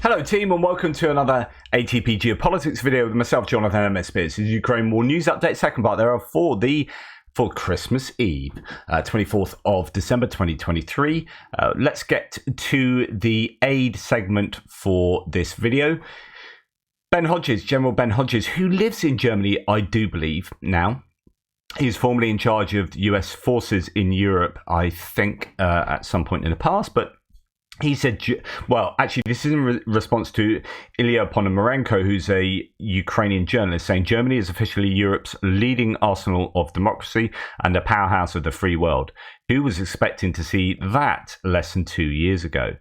Hello team and welcome to another ATP Geopolitics video with myself, Jonathan M.S. Spears. This is Ukraine War News Update, second part. There are for Christmas Eve, 24th of December 2023. Let's get to the aid segment for this video. Ben Hodges, General Ben Hodges, who lives in Germany, I do believe, now. He's formerly in charge of US forces in Europe, I think, at some point in the past, but he said, well, actually, this is in response to Ilya Ponomarenko, who's a Ukrainian journalist, saying Germany is officially Europe's leading arsenal of democracy and a powerhouse of the free world. Who was expecting to see that less than 2 years ago?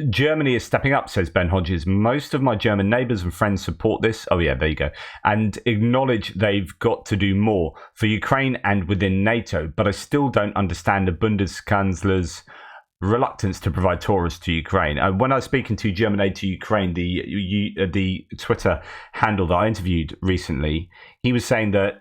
Germany is stepping up, says Ben Hodges. Most of my German neighbours and friends support this. Oh, yeah, there you go. And acknowledge they've got to do more for Ukraine and within NATO. But I still don't understand the Bundeskanzler's reluctance to provide tourists to Ukraine. When I was speaking to German Aid to Ukraine, the Twitter handle that I interviewed recently, he was saying that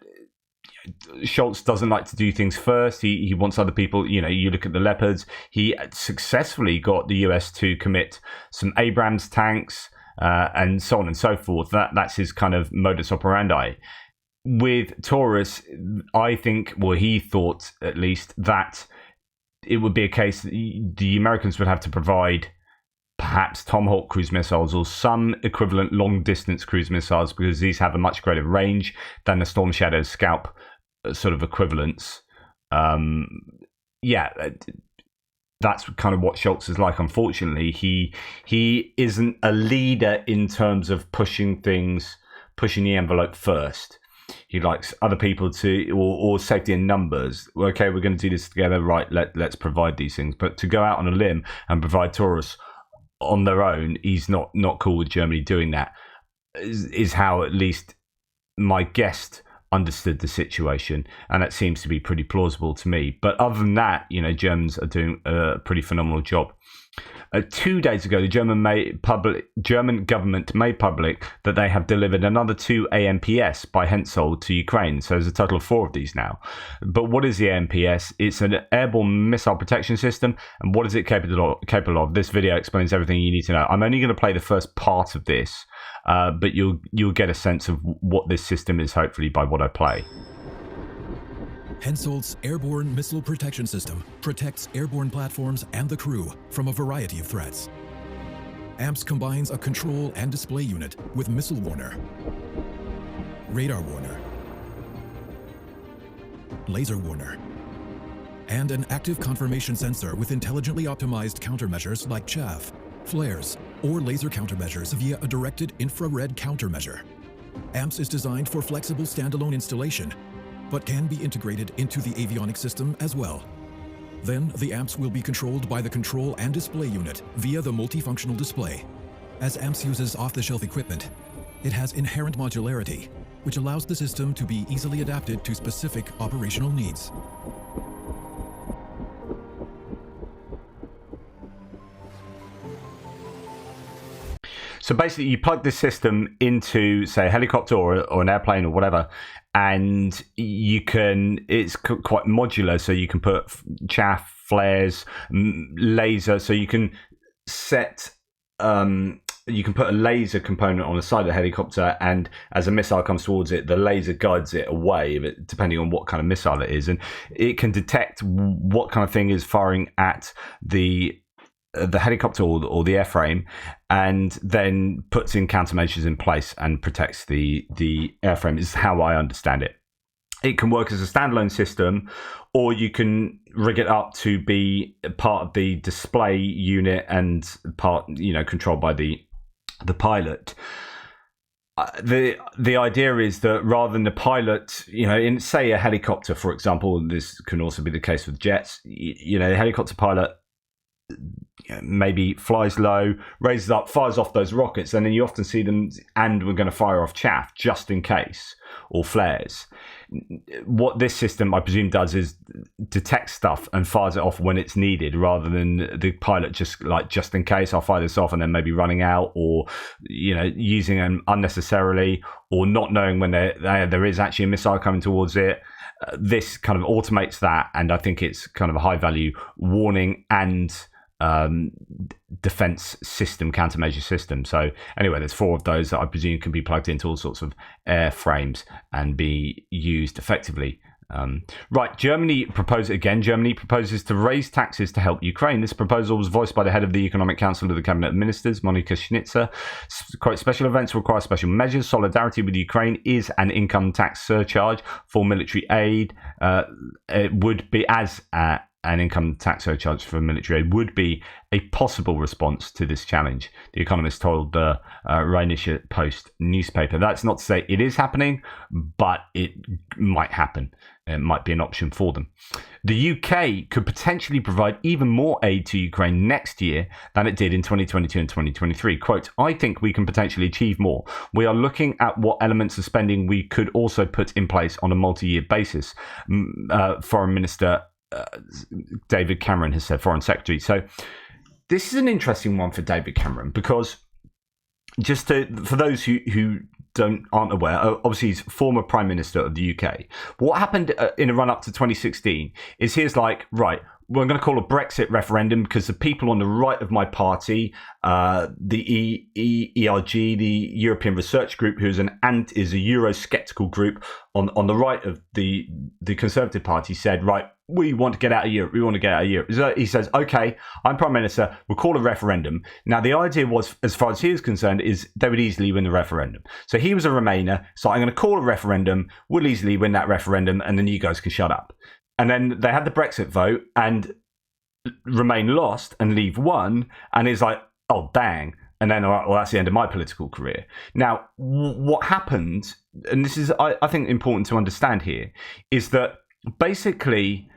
Scholz doesn't like to do things first. He wants other people, you look at the Leopards. He successfully got the US to commit some Abrams tanks and so on and so forth. That's his kind of modus operandi. With tourists, I think, well, he thought at least that it would be a case that the Americans would have to provide perhaps Tomahawk cruise missiles or some equivalent long-distance cruise missiles, because these have a much greater range than the Storm Shadow Scalp sort of equivalents. That's kind of what Scholz is like. Unfortunately, he isn't a leader in terms of pushing the envelope first. He likes other people to, or safety in numbers. Okay, we're going to do this together, right? Let's provide these things. But to go out on a limb and provide tourists on their own, he's not cool with Germany doing that. Is how at least my guest understood the situation, and that seems to be pretty plausible to me. But other than that, Germans are doing a pretty phenomenal job. 2 days ago, the German government made public that they have delivered another 2 AMPS by Hensoldt to Ukraine. So there's a total of 4 of these now. But what is the AMPS? It's an airborne missile protection system. And what is it capable of? This video explains everything you need to know. I'm only going to play the first part of this, but you'll get a sense of what this system is, hopefully, by what I play. Hensoldt's airborne missile protection system protects airborne platforms and the crew from a variety of threats. AMPS combines a control and display unit with missile warner, radar warner, laser warner, and an active confirmation sensor with intelligently optimized countermeasures like chaff, flares, or laser countermeasures via a directed infrared countermeasure. AMPS is designed for flexible standalone installation, but can be integrated into the avionics system as well. Then the AMPS will be controlled by the control and display unit via the multifunctional display. As AMPS uses off-the-shelf equipment, it has inherent modularity, which allows the system to be easily adapted to specific operational needs. So basically, you plug this system into, say, a helicopter or an airplane or whatever, and it's quite modular. So you can put chaff, flares, laser. So you can set, you can put a laser component on the side of the helicopter, and as a missile comes towards it, the laser guides it away, depending on what kind of missile it is, and it can detect what kind of thing is firing at the helicopter or the airframe, and then puts in countermeasures in place and protects the airframe, is how I understand it. It can work as a standalone system, or you can rig it up to be part of the display unit and part, controlled by the pilot. The idea is that rather than the pilot, in, say, a helicopter, for example, this can also be the case with jets, the helicopter pilot maybe flies low, raises up, fires off those rockets, and then you often see them, and we're going to fire off chaff just in case, or flares. What this system, I presume, does is detect stuff and fires it off when it's needed, rather than the pilot just in case, I'll fire this off, and then maybe running out, or using them unnecessarily, or not knowing when there is actually a missile coming towards it. This kind of automates that, and I think it's kind of a high value warning and defense system, countermeasure system. So anyway, there's 4 of those that I presume can be plugged into all sorts of airframes and be used effectively. Right, Germany proposes to raise taxes to help Ukraine. This proposal was voiced by the head of the Economic Council of the Cabinet of Ministers, Monica Schnitzer. Quote, special events require special measures. Solidarity with Ukraine is an income tax surcharge for military aid. It would be an income tax surcharge for military aid would be a possible response to this challenge, The Economist told the Rheinische Post newspaper. That's not to say it is happening, but it might happen. It might be an option for them. The UK could potentially provide even more aid to Ukraine next year than it did in 2022 and 2023. Quote, I think we can potentially achieve more. We are looking at what elements of spending we could also put in place on a multi-year basis, Foreign Minister David Cameron has said, Foreign Secretary. So this is an interesting one for David Cameron because for those who aren't aware, obviously he's former Prime Minister of the UK. What happened in a run-up to 2016 is he's like, right, we're going to call a Brexit referendum because the people on the right of my party, the ERG, the European Research Group, who's is a Eurosceptical group on the right of the Conservative Party, said, right, we want to get out of Europe. We want to get out of Europe. So he says, okay, I'm Prime Minister. We'll call a referendum. Now, the idea was, as far as he was concerned, is they would easily win the referendum. So he was a Remainer. So I'm going to call a referendum. We'll easily win that referendum. And then you guys can shut up. And then they had the Brexit vote and Remain lost and Leave won. And he's like, oh, bang. And then, all right, well, that's the end of my political career. Now, what happened, and this is, I think, important to understand here, is that basically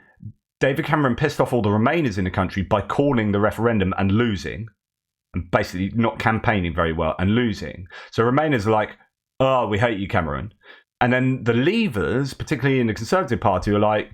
David Cameron pissed off all the Remainers in the country by calling the referendum and losing, and basically not campaigning very well and losing. So Remainers are like, oh, we hate you, Cameron. And then the Leavers, particularly in the Conservative Party, are like,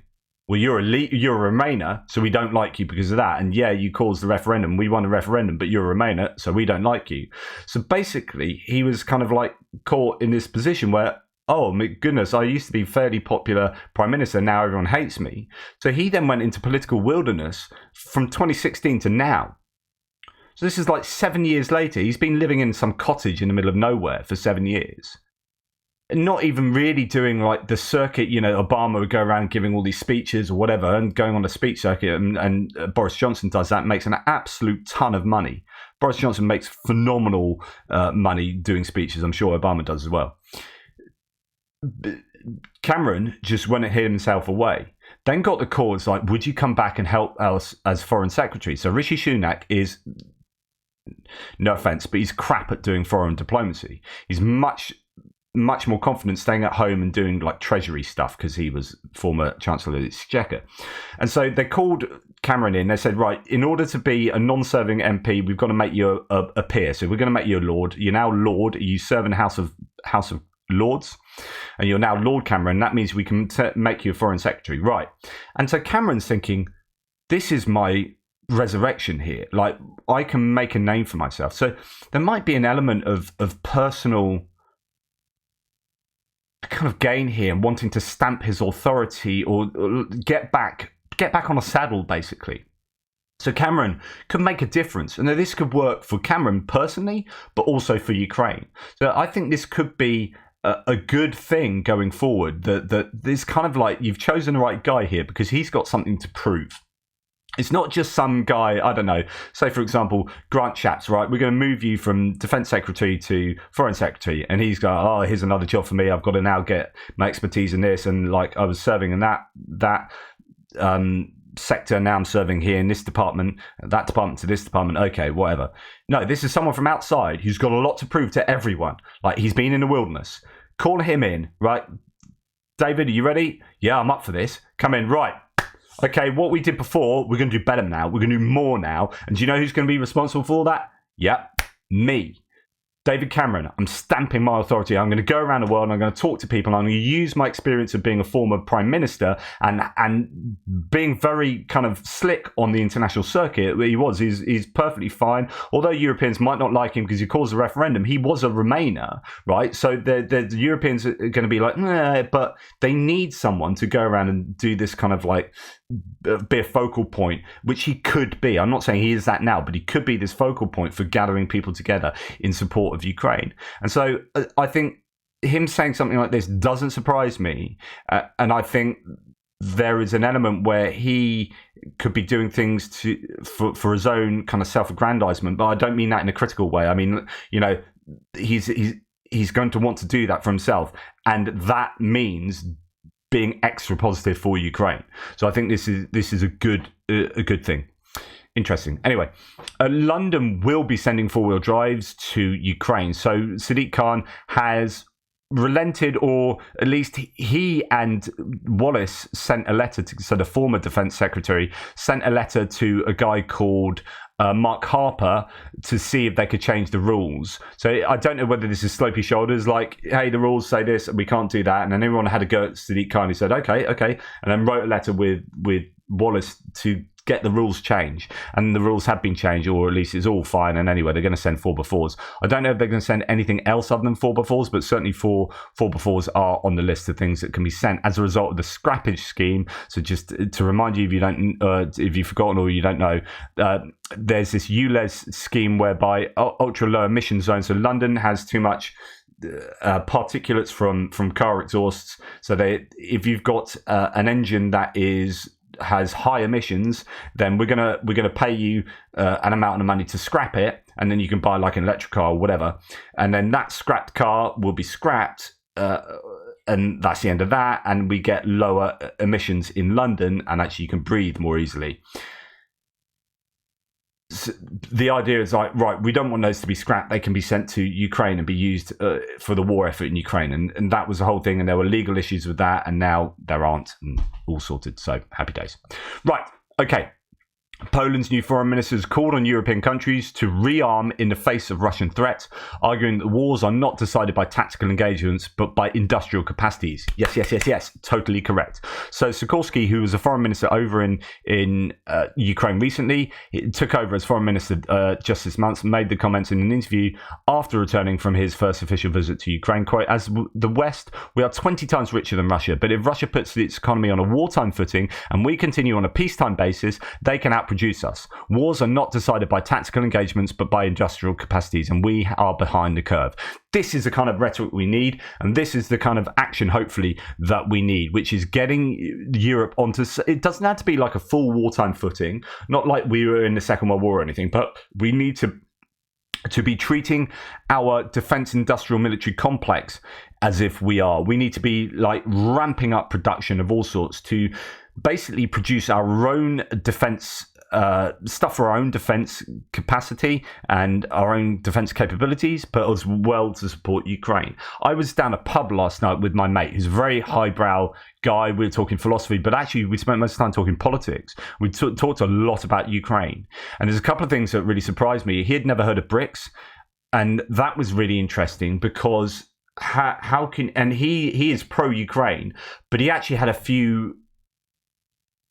well, you're a Remainer, so we don't like you because of that. And yeah, you caused the referendum. We won the referendum, but you're a Remainer, so we don't like you. So basically, he was kind of like caught in this position where, oh my goodness, I used to be fairly popular Prime Minister, now everyone hates me. So he then went into political wilderness from 2016 to now. So this is like 7 years later. He's been living in some cottage in the middle of nowhere for 7 years. Not even really doing like the circuit, Obama would go around giving all these speeches or whatever and going on a speech circuit, and Boris Johnson does that, makes an absolute ton of money. Boris Johnson makes phenomenal money doing speeches. I'm sure Obama does as well. Cameron just went and hid himself away. Then got the call. It's like, would you come back and help us as Foreign Secretary? So Rishi Sunak is, no offense, but he's crap at doing foreign diplomacy. He's much more confident staying at home and doing like treasury stuff because he was former Chancellor of the Exchequer. And so they called Cameron in. They said, right, in order to be a non-serving MP, we've got to make you a peer. So we're going to make you a Lord. You're now Lord. You serve in the House of Lords, and you're now Lord Cameron. That means we can make you a Foreign Secretary, right? And so Cameron's thinking, this is my resurrection here. Like, I can make a name for myself. So there might be an element of personal kind of gain here, and wanting to stamp his authority or get back on a saddle, basically. So Cameron could make a difference. And this could work for Cameron personally, but also for Ukraine. So I think this could be a good thing going forward, that this kind of like, you've chosen the right guy here because he's got something to prove. It's not just some guy, I don't know, say for example, Grant Shapps, right? We're going to move you from Defence Secretary to Foreign Secretary. And he's going, oh, here's another job for me. I've got to now get my expertise in this. And like, I was serving in that sector, now I'm serving here in this department, that department to this department, okay, whatever. No, this is someone from outside who's got a lot to prove to everyone. Like, he's been in the wilderness. Call him in, right? David, are you ready? Yeah, I'm up for this. Come in, right. Okay, what we did before, we're going to do better now. We're going to do more now. And do you know who's going to be responsible for that? Yep, me. David Cameron, I'm stamping my authority. I'm going to go around the world and I'm going to talk to people. I'm going to use my experience of being a former Prime Minister and being very kind of slick on the international circuit. He's perfectly fine. Although Europeans might not like him because he caused a referendum, he was a Remainer, right? So the Europeans are going to be like, nah, but they need someone to go around and do this kind of like be a focal point, which he could be. I'm not saying he is that now, but he could be this focal point for gathering people together in support of Ukraine. And so I think him saying something like this doesn't surprise me. And I think there is an element where he could be doing things for his own kind of self-aggrandizement, but I don't mean that in a critical way. I mean, he's going to want to do that for himself, and that means being extra positive for Ukraine. So I think this is a good thing. Interesting. Anyway, London will be sending four-wheel drives to Ukraine. So Sadiq Khan has relented, or at least he and Wallace sent a letter to, so the former defense secretary sent a letter to a guy called Mark Harper to see if they could change the rules. So I don't know whether this is slopey shoulders, like, hey, the rules say this, we can't do that. And then everyone had a go at Sadiq Khan. He said, okay. And then wrote a letter with Wallace to get the rules changed, and the rules have been changed, or at least it's all fine. And anyway, they're going to send 4x4s. I don't know if they're going to send anything else other than 4x4s, but certainly 4x4s are on the list of things that can be sent as a result of the scrappage scheme. So just to remind you, if you don't, if you've forgotten or you don't know, there's this ULEZ scheme whereby ultra low emission zones. So London has too much particulates from car exhausts. So if you've got an engine that has high emissions, then we're gonna pay you an amount of money to scrap it, and then you can buy like an electric car or whatever, and then that scrapped car will be scrapped, and that's the end of that, and we get lower emissions in London, and actually you can breathe more easily. So the idea is like, right, we don't want those to be scrapped. They can be sent to Ukraine and be used for the war effort in Ukraine. And that was the whole thing. And there were legal issues with that. And now there aren't, and all sorted. So happy days. Right. Okay. Poland's new foreign minister has called on European countries to rearm in the face of Russian threats, arguing that wars are not decided by tactical engagements, but by industrial capacities. Yes. Totally correct. So Sikorski, who was a foreign minister over in Ukraine recently, took over as foreign minister just this month, made the comments in an interview after returning from his first official visit to Ukraine. Quote, as the West, we are 20 times richer than Russia, but if Russia puts its economy on a wartime footing and we continue on a peacetime basis, they can outproduce us. Wars are not decided by tactical engagements, but by industrial capacities, and we are behind the curve. This is the kind of rhetoric we need, and this is the kind of action, hopefully, that we need, which is getting Europe onto... It doesn't have to be like a full wartime footing, not like we were in the Second World War or anything, but we need to be treating our defense industrial military complex as if we are. We need to be like ramping up production of all sorts to basically produce our own defense stuff for our own defense capacity and our own defense capabilities, but as well to support Ukraine. I was down a pub last night with my mate, who's a very highbrow guy. We were talking philosophy, but actually we spent most of the time talking politics. We talked a lot about Ukraine. And there's a couple of things that really surprised me. He had never heard of BRICS. And that was really interesting because how can... And he is pro-Ukraine, but he actually had a few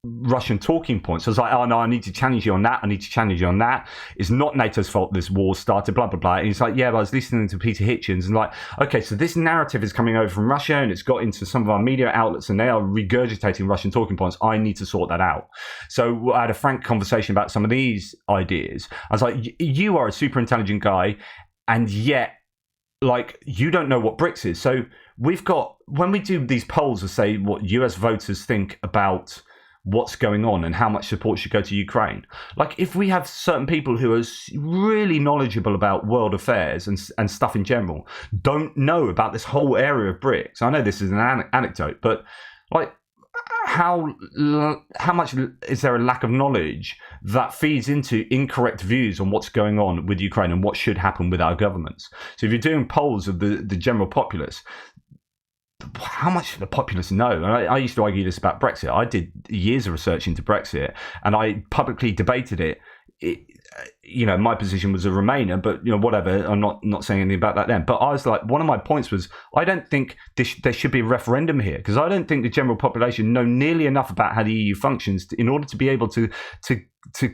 Russian talking points. So I was like, oh no, I need to challenge you on that. I need to challenge you on that. It's not NATO's fault this war started, blah, blah, blah. And he's like, yeah, but I was listening to Peter Hitchens and like, okay, so this narrative is coming over from Russia and it's got into some of our media outlets and they are regurgitating Russian talking points. I need to sort that out. So I had a frank conversation about some of these ideas. I was like, you are a super intelligent guy, and yet, like, you don't know what BRICS is. So we've got, when we do these polls to say what US voters think about what's going on and how much support should go to Ukraine. Like, if we have certain people who are really knowledgeable about world affairs and stuff in general, don't know about this whole area of BRICS. I know this is an anecdote, but like, how much is there a lack of knowledge that feeds into incorrect views on what's going on with Ukraine and what should happen with our governments? So if you're doing polls of the general populace, how much do the populace know? And I used to argue this about Brexit. I did years of research into Brexit, and I publicly debated it. My position was a Remainer, but whatever. I'm not saying anything about that then. But I was like, one of my points was, I don't think there should be a referendum here, because I don't think the general population know nearly enough about how the EU functions in order to be able to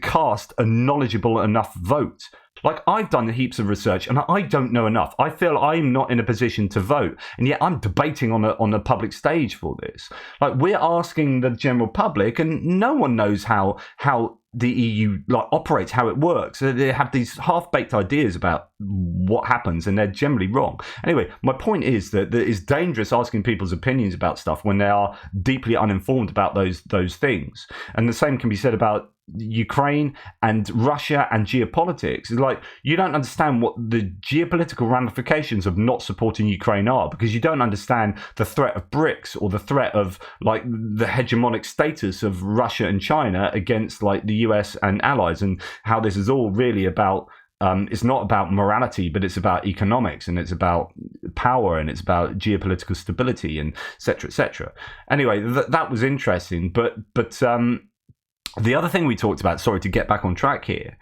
cast a knowledgeable enough vote. Like, I've done heaps of research and I don't know enough. I feel I'm not in a position to vote, and yet I'm debating on the public stage for this. Like, we're asking the general public, and no one knows how the EU operates, how it works. They have these half-baked ideas about what happens, and they're generally wrong. Anyway, my point is that it's dangerous asking people's opinions about stuff when they are deeply uninformed about those things. And the same can be said about Ukraine and Russia and geopolitics. It's like, you don't understand what the geopolitical ramifications of not supporting Ukraine are, because you don't understand the threat of BRICS or the threat of like the hegemonic status of Russia and China against like the US and allies, and how this is all really about it's not about morality, but it's about economics, and it's about power, and it's about geopolitical stability, and et cetera. Anyway, that was interesting, but the other thing we talked about, sorry to get back on track here,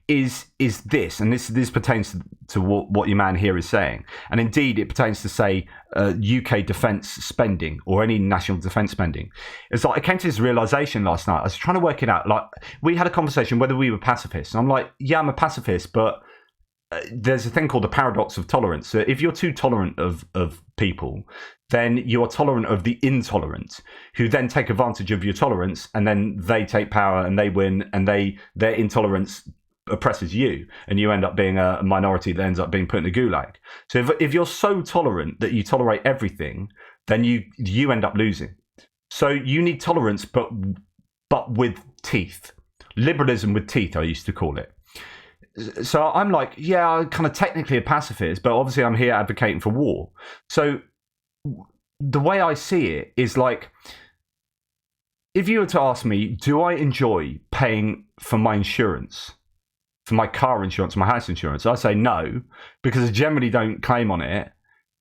is this, and this pertains to what your man here is saying, and indeed it pertains to, say, UK defence spending or any national defence spending. It's like I came to this realisation last night. I was trying to work it out. Like, we had a conversation whether we were pacifists, and I'm like, yeah, I'm a pacifist, but there's a thing called the paradox of tolerance. So if you're too tolerant of people, then you are tolerant of the intolerant, who then take advantage of your tolerance, and then they take power and they win, and their intolerance oppresses you, and you end up being a minority that ends up being put in a gulag. So if you're so tolerant that you tolerate everything, then you end up losing. So you need tolerance, but with teeth. Liberalism with teeth, I used to call it. So I'm like, yeah, I'm kind of technically a pacifist, but obviously I'm here advocating for war. So the way I see it is like, if you were to ask me, do I enjoy paying for my insurance, for my car insurance, my house insurance? I say no, because I generally don't claim on it,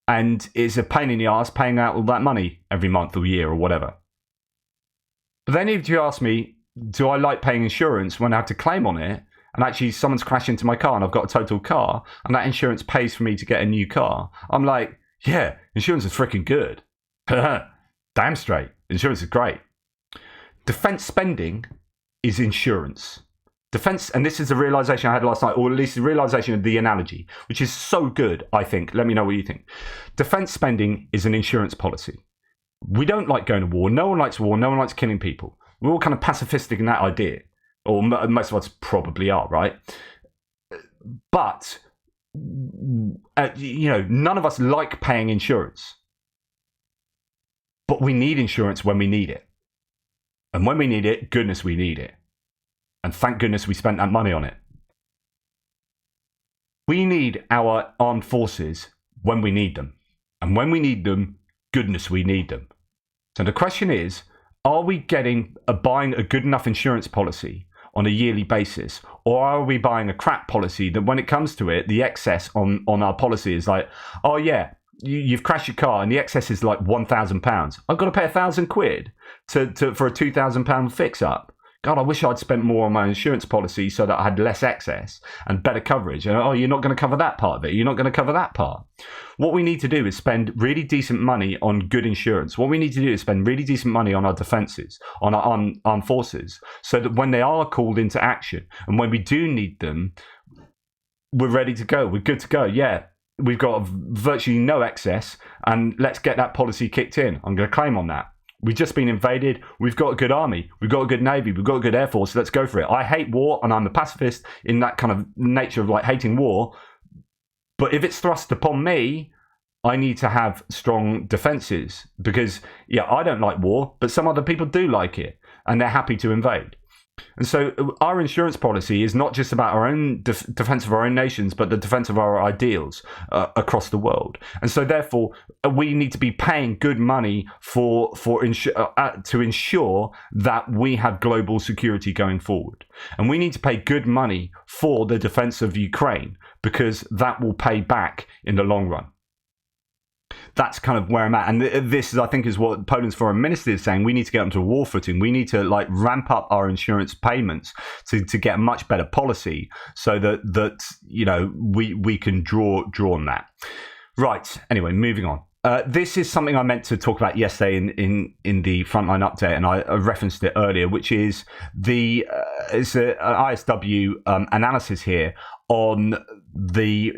and it's a pain in the ass paying out all that money every month or year or whatever. But then if you ask me, do I like paying insurance when I have to claim on it, and actually someone's crashed into my car and I've got a total car, and that insurance pays for me to get a new car, I'm like, yeah, insurance is freaking good. Damn straight. Insurance is great. Defense spending is insurance. Defense, and this is a realization I had last night, or at least the realization of the analogy, which is so good, I think. Let me know what you think. Defense spending is an insurance policy. We don't like going to war. No one likes war. No one likes killing people. We're all kind of pacifistic in that idea. Or most of us probably are, right? But, none of us like paying insurance. But we need insurance when we need it. And when we need it, goodness, we need it. And thank goodness we spent that money on it. We need our armed forces when we need them. And when we need them, goodness, we need them. So the question is, are we buying a good enough insurance policy on a yearly basis, or are we buying a crap policy that when it comes to it, the excess on our policy is like, oh yeah, you've crashed your car and the excess is like £1,000. I've got to pay £1,000 for a £2,000 fix up. God, I wish I'd spent more on my insurance policy so that I had less excess and better coverage. And oh, you're not going to cover that part of it. You're not going to cover that part. What we need to do is spend really decent money on good insurance. What we need to do is spend really decent money on our defences, on our armed forces, so that when they are called into action and when we do need them, we're ready to go. We're good to go. Yeah, we've got virtually no excess, and let's get that policy kicked in. I'm going to claim on that. We've just been invaded. We've got a good army. We've got a good navy. We've got a good air force. Let's go for it. I hate war, and I'm a pacifist in that kind of nature of like hating war. But if it's thrust upon me, I need to have strong defenses because, yeah, I don't like war, but some other people do like it, and they're happy to invade. And so our insurance policy is not just about our own defense of our own nations, but the defense of our ideals across the world. And so therefore, we need to be paying good money to ensure that we have global security going forward. And we need to pay good money for the defense of Ukraine because that will pay back in the long run. That's kind of where I'm at. And this is, I think, is what Poland's foreign minister is saying. We need to get onto a war footing. We need to like ramp up our insurance payments to get a much better policy so that we can draw on that. Right. Anyway, moving on. This is something I meant to talk about yesterday in the Frontline Update, and I referenced it earlier, which is it's an ISW analysis here on the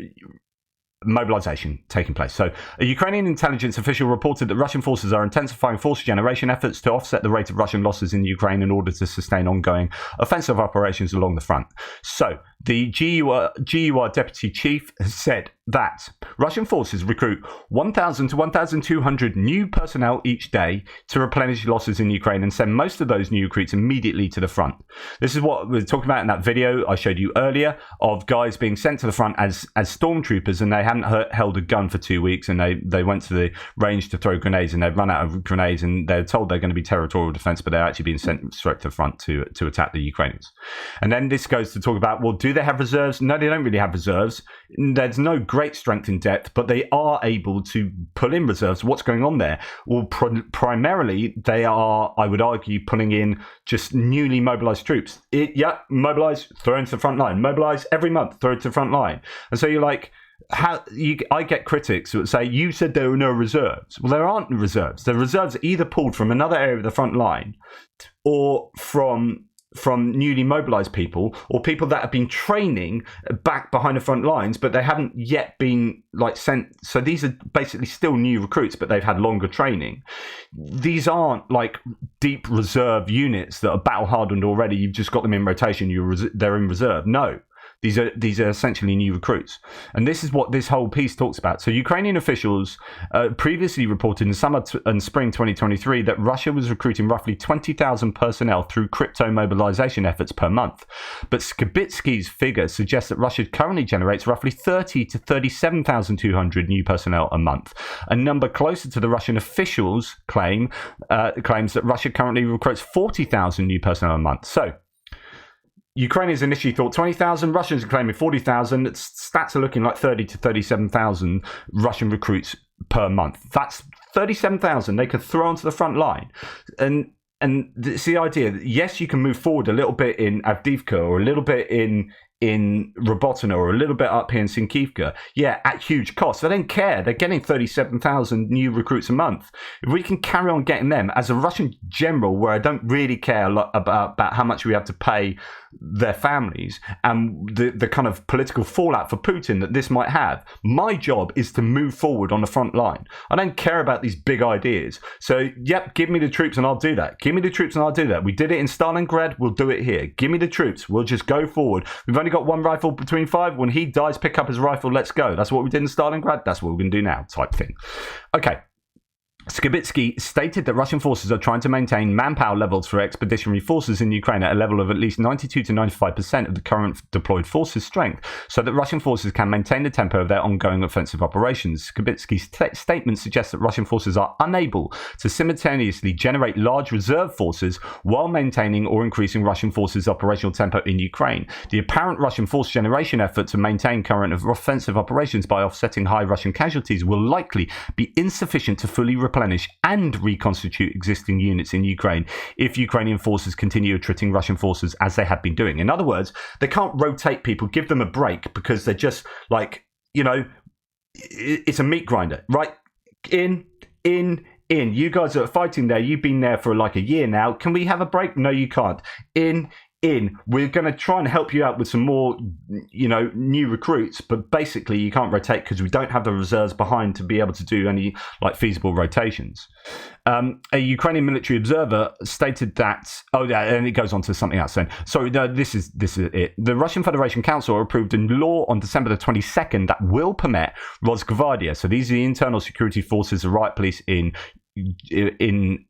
mobilization taking place. So, a Ukrainian intelligence official reported that Russian forces are intensifying force generation efforts to offset the rate of Russian losses in Ukraine in order to sustain ongoing offensive operations along the front. So, the GUR deputy chief has said that Russian forces recruit 1,000 to 1,200 new personnel each day to replenish losses in Ukraine and send most of those new recruits immediately to the front. This is what we were talking about in that video I showed you earlier of guys being sent to the front as stormtroopers, and they hadn't held a gun for 2 weeks, and they went to the range to throw grenades, and they'd run out of grenades, and they're told they're going to be territorial defense, but they're actually being sent straight to the front to attack the Ukrainians. And then this goes to talk about, well, do they have reserves? No, they don't really have reserves. There's no great strength in depth, but they are able to pull in reserves. What's going on there? Well, primarily they are, I would argue, pulling in just newly mobilized troops. Mobilize, throw into the front line. Mobilize every month, throw it to the front line. And so you're like, I get critics who would say, you said there were no reserves. Well, there aren't reserves. The reserves are either pulled from another area of the front line or from newly mobilized people, or people that have been training back behind the front lines, but they haven't yet been sent. So these are basically still new recruits, but they've had longer training. These aren't like deep reserve units that are battle hardened already. You've just got them in rotation. They're in reserve. No. These are essentially new recruits. And this is what this whole piece talks about. So Ukrainian officials previously reported in summer and spring 2023 that Russia was recruiting roughly 20,000 personnel through crypto mobilization efforts per month. But Skibitsky's figure suggests that Russia currently generates roughly 30 to 37,200 new personnel a month. A number closer to the Russian officials' claims that Russia currently recruits 40,000 new personnel a month. So Ukrainians initially thought 20,000, Russians are claiming 40,000. Stats are looking like 30 to 37,000 Russian recruits per month. That's 37,000 they could throw onto the front line. And it's the idea that, yes, you can move forward a little bit in Avdiivka or a little bit in Robotyne or a little bit up here in Sinkivka, at huge cost. They don't care. They're getting 37,000 new recruits a month. If we can carry on getting them, as a Russian general, where I don't really care a lot about how much we have to pay their families and the kind of political fallout for Putin that this might have, my job is to move forward on the front line. I don't care about these big ideas. So, give me the troops and I'll do that. Give me the troops and I'll do that. We did it in Stalingrad. We'll do it here. Give me the troops. We'll just go forward. We've only got one rifle between five. When he dies, pick up his rifle. Let's go. That's what we did in Stalingrad. That's what we're going to do now, type thing. Okay. Skibitsky stated that Russian forces are trying to maintain manpower levels for expeditionary forces in Ukraine at a level of at least 92 to 95% of the current deployed forces' strength, so that Russian forces can maintain the tempo of their ongoing offensive operations. Skibitsky's statement suggests that Russian forces are unable to simultaneously generate large reserve forces while maintaining or increasing Russian forces' operational tempo in Ukraine. The apparent Russian force generation effort to maintain current offensive operations by offsetting high Russian casualties will likely be insufficient to fully replenish and reconstitute existing units in Ukraine if Ukrainian forces continue attriting Russian forces as they have been doing. In other words, they can't rotate people, give them a break, because they're just like, it's a meat grinder, right? In. You guys are fighting there. You've been there for like a year now. Can we have a break? No, you can't. In. We're going to try and help you out with some more, new recruits, but basically you can't rotate because we don't have the reserves behind to be able to do any feasible rotations. A Ukrainian military observer stated that, and it goes on to something else then. Sorry, no, this is it. The Russian Federation Council approved a law on December the 22nd that will permit Rosgvardia, so these are the internal security forces, the riot police in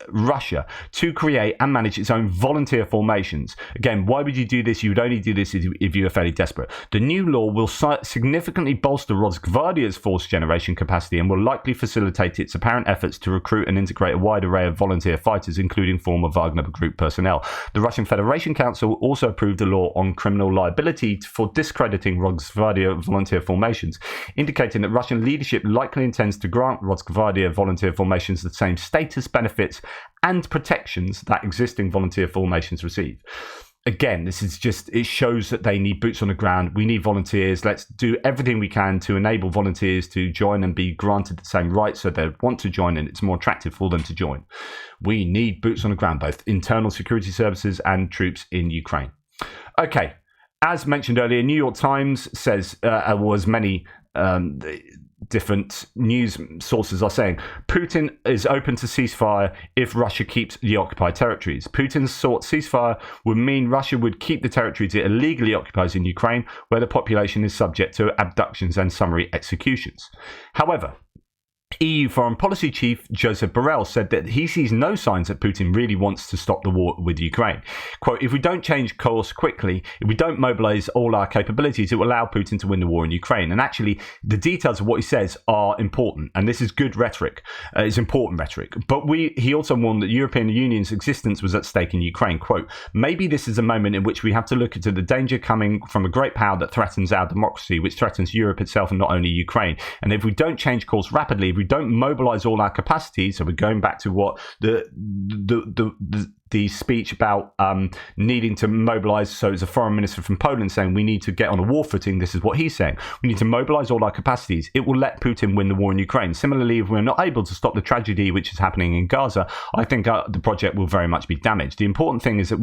Russia, to create and manage its own volunteer formations. Again, why would you do this? You would only do this if you were fairly desperate. The new law will significantly bolster Rosgvardia's force generation capacity and will likely facilitate its apparent efforts to recruit and integrate a wide array of volunteer fighters, including former Wagner Group personnel. The Russian Federation Council also approved a law on criminal liability for discrediting Rosgvardia volunteer formations, indicating that Russian leadership likely intends to grant Rosgvardia volunteer formations the same status, benefits, and protections that existing volunteer formations receive. Again, this is it shows that they need boots on the ground. We need volunteers. Let's do everything we can to enable volunteers to join and be granted the same rights so they want to join and it's more attractive for them to join. We need boots on the ground, both internal security services and troops in Ukraine. Okay. as mentioned earlier, New York Times says, was many different news sources are saying, Putin is open to ceasefire if Russia keeps the occupied territories. Putin's sought ceasefire would mean Russia would keep the territories it illegally occupies in Ukraine, where the population is subject to abductions and summary executions. However, EU Foreign Policy Chief Joseph Borrell said that he sees no signs that Putin really wants to stop the war with Ukraine. Quote, if we don't change course quickly, if we don't mobilize all our capabilities, it will allow Putin to win the war in Ukraine. And actually, the details of what he says are important. And this is good rhetoric. It's important rhetoric. But he also warned that the European Union's existence was at stake in Ukraine. Quote, maybe this is a moment in which we have to look into the danger coming from a great power that threatens our democracy, which threatens Europe itself and not only Ukraine. And if we don't change course rapidly, if we don't mobilize all our capacities, so we're going back to what the speech about needing to mobilize. So it's a foreign minister from Poland saying we need to get on a war footing. This is what he's saying. We need to mobilize all our capacities. It will let Putin win the war in Ukraine. Similarly, if we're not able to stop the tragedy which is happening in Gaza, I think the project will very much be damaged. The important thing is that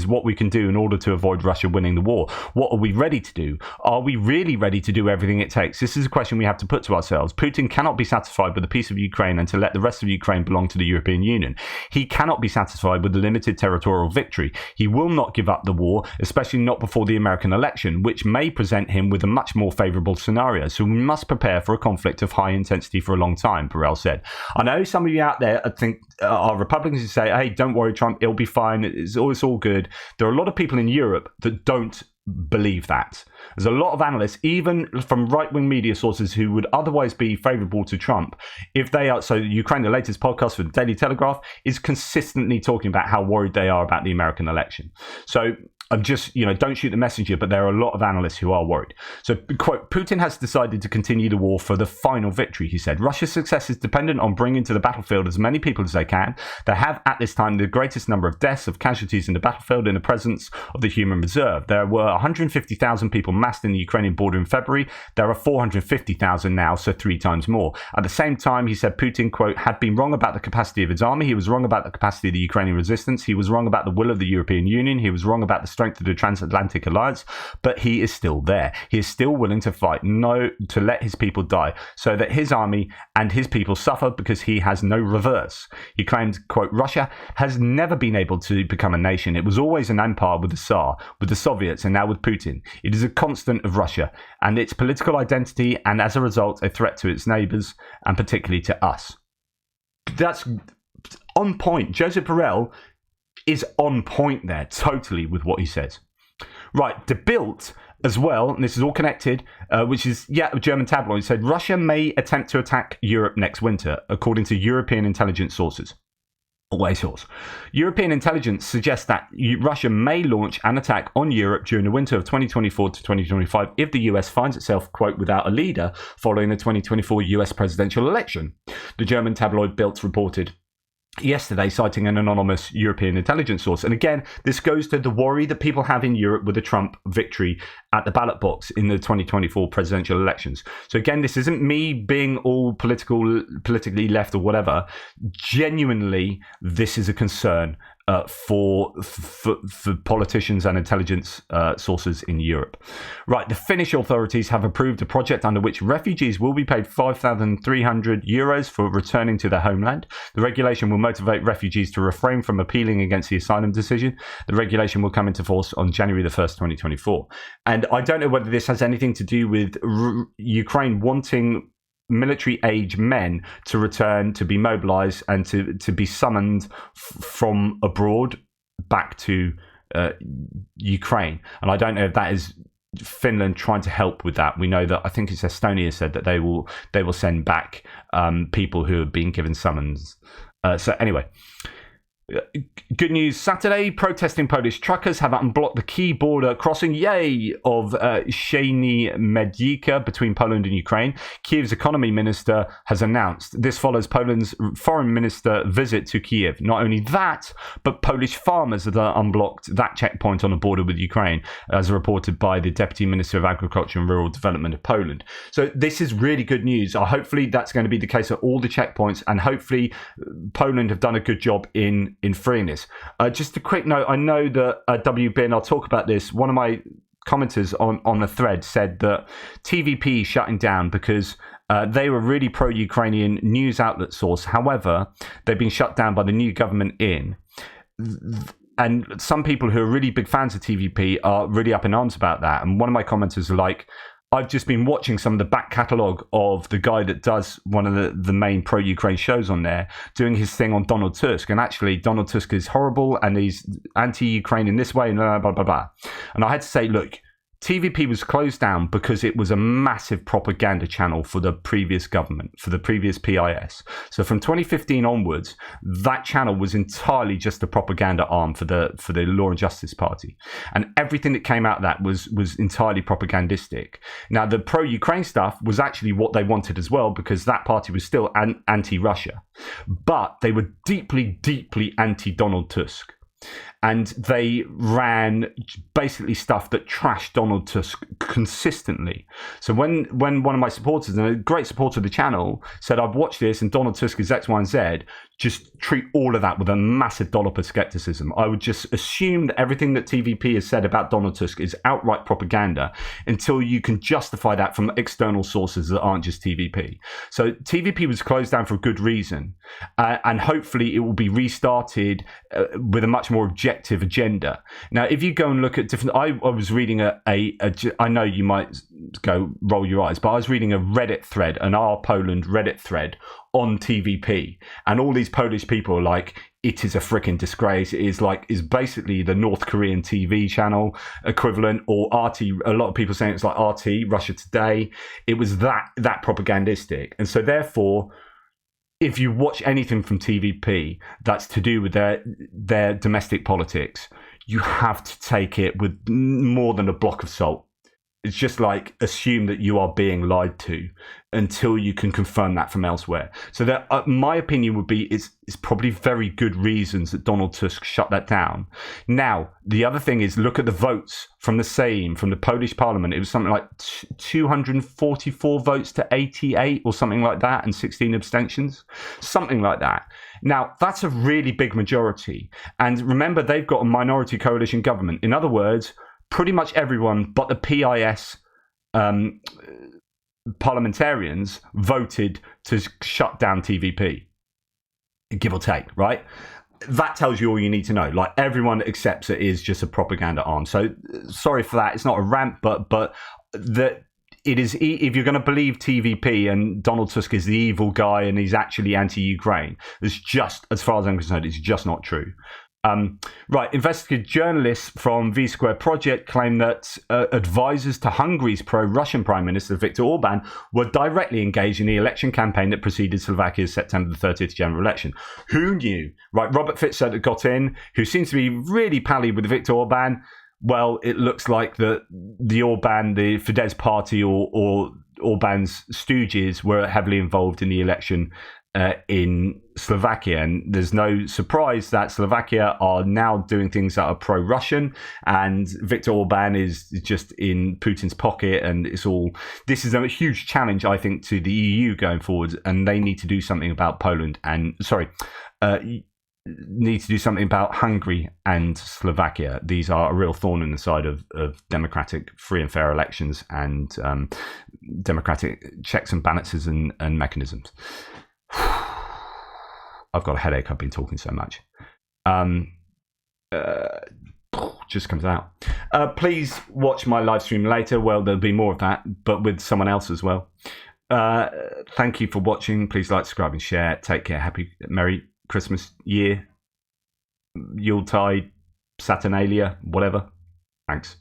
what we can do in order to avoid Russia winning the war. What are we ready to do? Are we really ready to do everything it takes? This is a question we have to put to ourselves. Putin cannot be satisfied with the peace of Ukraine and to let the rest of Ukraine belong to the European Union. He cannot be satisfied with the limited territorial victory. He will not give up the war, especially not before the American election, which may present him with a much more favourable scenario. So we must prepare for a conflict of high intensity for a long time, Borrell said. I know some of you out there think are Republicans who say, hey, don't worry, Trump, it'll be fine. It's all good. There are a lot of people in Europe that don't believe that. There's a lot of analysts, even from right-wing media sources, who would otherwise be favourable to Trump. If they are, so Ukraine, the latest podcast for the Daily Telegraph, is consistently talking about how worried they are about the American election. So I'm just, don't shoot the messenger, but there are a lot of analysts who are worried. So, quote, Putin has decided to continue the war for the final victory, he said. Russia's success is dependent on bringing to the battlefield as many people as they can. They have, at this time, the greatest number of deaths, of casualties in the battlefield in the presence of the human reserve. There were 150,000 people massed in the Ukrainian border in February. There are 450,000 now, so 3 times more. At the same time, he said Putin, quote, had been wrong about the capacity of his army. He was wrong about the capacity of the Ukrainian resistance. He was wrong about the will of the European Union. He was wrong about the strength of the transatlantic alliance, but he is still there. He is still willing to fight, to let his people die, so that his army and his people suffer because he has no reverse. He claimed, quote, Russia has never been able to become a nation. It was always an empire with the Tsar, with the Soviets, and now with Putin. It is a constant of Russia and its political identity, and as a result, a threat to its neighbours, and particularly to us. That's on point. Joseph Borrell is on point there, totally, with what he says. Right, De Bild as well, and this is all connected, which is, a German tabloid, said Russia may attempt to attack Europe next winter, according to European intelligence sources. Always source. European intelligence suggests that Russia may launch an attack on Europe during the winter of 2024 to 2025 if the US finds itself, quote, without a leader following the 2024 US presidential election. The German tabloid Bild reported yesterday, citing an anonymous European intelligence source. And again, this goes to the worry that people have in Europe with the Trump victory at the ballot box in the 2024 presidential elections. So again, this isn't me being all politically left or whatever. Genuinely, this is a concern for politicians and intelligence sources in Europe. Right, the Finnish authorities have approved a project under which refugees will be paid €5,300 for returning to their homeland. The regulation will motivate refugees to refrain from appealing against the asylum decision. The regulation will come into force on January the 1st, 2024. And I don't know whether this has anything to do with Ukraine wanting military-age men to return, to be mobilized and to be summoned from abroad back to Ukraine. And I don't know if that is Finland trying to help with that. We know that, I think it's Estonia said that they will send back people who have been given summons. So anyway, good news. Saturday, protesting Polish truckers have unblocked the key border crossing, of Sieni Medica between Poland and Ukraine. Kiev's economy minister has announced. This follows Poland's foreign minister visit to Kiev. Not only that, but Polish farmers have unblocked that checkpoint on the border with Ukraine, as reported by the Deputy Minister of Agriculture and Rural Development of Poland. So this is really good news. Hopefully that's going to be the case at all the checkpoints, and hopefully Poland have done a good job in in freeing this. Just a quick note, I know that WB, and I'll talk about this, one of my commenters on the thread said that TVP is shutting down because they were really pro-Ukrainian news outlet source. However, they've been shut down by the new government and some people who are really big fans of TVP are really up in arms about that. And one of my commenters are like, I've just been watching some of the back catalogue of the guy that does one of the main pro-Ukraine shows on there, doing his thing on Donald Tusk. And actually, Donald Tusk is horrible and he's anti-Ukraine in this way, and blah, blah, blah, blah. And I had to say, look, TVP was closed down because it was a massive propaganda channel for the previous government, for the previous PIS. So from 2015 onwards, that channel was entirely just a propaganda arm for the Law and Justice Party. And everything that came out of that was entirely propagandistic. Now, the pro-Ukraine stuff was actually what they wanted as well, because that party was still anti-Russia. But they were deeply, deeply anti-Donald Tusk. And they ran basically stuff that trashed Donald Tusk consistently. So when one of my supporters, and a great supporter of the channel, said, I've watched this and Donald Tusk is X, Y, and Z, just treat all of that with a massive dollop of skepticism. I would just assume that everything that TVP has said about Donald Tusk is outright propaganda until you can justify that from external sources that aren't just TVP. So TVP was closed down for a good reason. And hopefully it will be restarted with a much more objective agenda. Now, if you go and look at different, I was reading I know you might go roll your eyes, but I was reading a Reddit thread, an R Poland Reddit thread on TVP, and all these Polish people are like, it is a freaking disgrace. It is basically the North Korean TV channel equivalent, or RT. A lot of people saying it's like RT, Russia Today. It was that propagandistic, and so therefore, if you watch anything from TVP that's to do with their domestic politics, you have to take it with more than a block of salt. It's just like assume that you are being lied to until you can confirm that from elsewhere. So that my opinion would be it's probably very good reasons that Donald Tusk shut that down. Now, the other thing is look at the votes from the Polish parliament. It was something like 244 votes to 88 or something like that, and 16 abstentions, something like that. Now, that's a really big majority. And remember, they've got a minority coalition government. In other words, pretty much everyone but the PIS parliamentarians voted to shut down TVP, give or take, right? That tells you all you need to know. Like, everyone accepts it is just a propaganda arm. So sorry for that. It's not a rant, but that it is. If you're going to believe TVP and Donald Tusk is the evil guy and he's actually anti-Ukraine, it's just, as far as I'm concerned, it's just not true. Right, investigative journalists from V Square Project claim that advisors to Hungary's pro-Russian Prime Minister Viktor Orban were directly engaged in the election campaign that preceded Slovakia's September the 30th general election. Who knew? Right, Robert Fitzgerald got in, who seems to be really pally with Viktor Orban. Well, it looks like the Orban, the Fidesz party, or Orban's stooges were heavily involved in the election in Slovakia, and there's no surprise that Slovakia are now doing things that are pro-Russian, and Viktor Orban is just in Putin's pocket, and this is a huge challenge, I think, to the EU going forward, and they need to do something about need to do something about Hungary and Slovakia. These are a real thorn in the side of democratic, free and fair elections and democratic checks and balances and mechanisms. I've got a headache. I've been talking so much. Just comes out. Please watch my live stream later. Well, there'll be more of that, but with someone else as well. Thank you for watching. Please like, subscribe, and share. Take care. Merry Christmas year, Yuletide, Saturnalia, whatever. Thanks.